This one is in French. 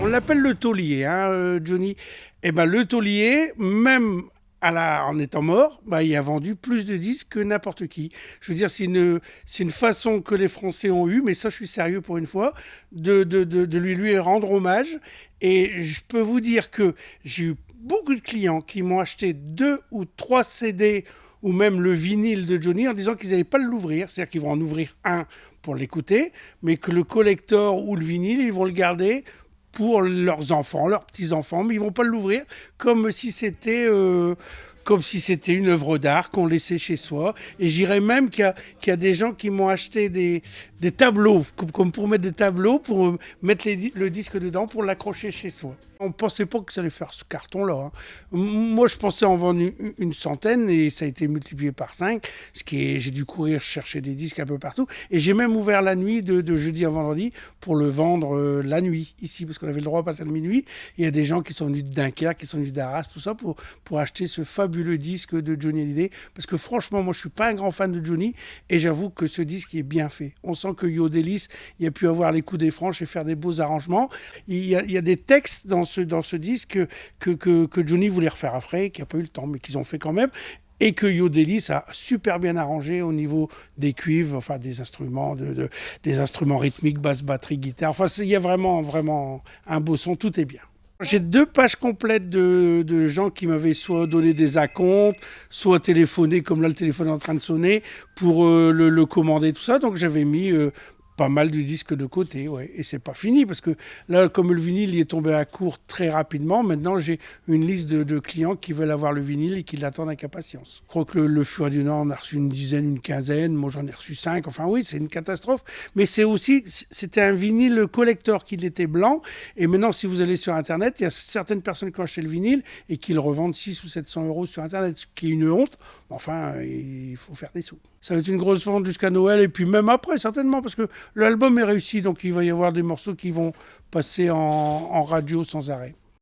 On l'appelle le taulier, hein, Johnny. Eh ben, le taulier, même en étant mort, bah, il a vendu plus de disques que n'importe qui. Je veux dire, c'est une façon que les Français ont eue, mais ça, je suis sérieux pour une fois, de lui rendre hommage. Et je peux vous dire que j'ai eu beaucoup de clients qui m'ont acheté 2 ou 3 CD ou même le vinyle de Johnny en disant qu'ils n'allaient pas l'ouvrir, c'est-à-dire qu'ils vont en ouvrir un pour l'écouter, mais que le collector ou le vinyle, ils vont le garder pour leurs enfants, leurs petits-enfants, mais ils vont pas l'ouvrir comme si c'était une œuvre d'art qu'on laissait chez soi. Et j'irais même qu'il y a des gens qui m'ont acheté des tableaux, comme pour mettre des tableaux, pour mettre le disque dedans, pour l'accrocher chez soi. On ne pensait pas que ça allait faire ce carton-là, hein. Moi, je pensais en vendre une centaine et ça a été multiplié par 5. J'ai dû courir chercher des disques un peu partout. Et j'ai même ouvert la nuit de jeudi à vendredi pour le vendre la nuit ici, parce qu'on avait le droit à passer à minuit. Il y a des gens qui sont venus de Dunkerque, qui sont venus d'Arras, tout ça, pour acheter ce fabuleux disque de Johnny Hallyday. Parce que franchement, moi, je ne suis pas un grand fan de Johnny et j'avoue que ce disque est bien fait. On sent que Yo Delis, il a pu avoir les coups des franches et faire des beaux arrangements. Il y a des textes dans ce disque que Johnny voulait refaire après, qui n'a pas eu le temps, mais qu'ils ont fait quand même. Et que Yo Delis a super bien arrangé au niveau des cuivres, enfin des instruments, des instruments rythmiques, basse, batterie, guitare. Enfin, il y a vraiment, vraiment un beau son, tout est bien. J'ai 2 pages complètes de gens qui m'avaient soit donné des acomptes, soit téléphoné, comme là le téléphone est en train de sonner, pour le commander, tout ça. Donc j'avais mis pas mal de disques de côté, ouais. Et c'est pas fini, parce que là, comme le vinyle il est tombé à court très rapidement, maintenant j'ai une liste de clients qui veulent avoir le vinyle et qui l'attendent avec impatience. Je crois que le Furet du Nord en a reçu une dizaine, une quinzaine, moi j'en ai reçu 5, enfin oui, c'est une catastrophe. Mais c'était un vinyle collector qui était blanc, et maintenant si vous allez sur Internet, il y a certaines personnes qui ont acheté le vinyle et qui le revendent 600 ou 700 euros sur Internet, ce qui est une honte. Enfin, il faut faire des sous. Ça va être une grosse vente jusqu'à Noël et puis même après, certainement, parce que l'album est réussi, donc il va y avoir des morceaux qui vont passer en radio sans arrêt.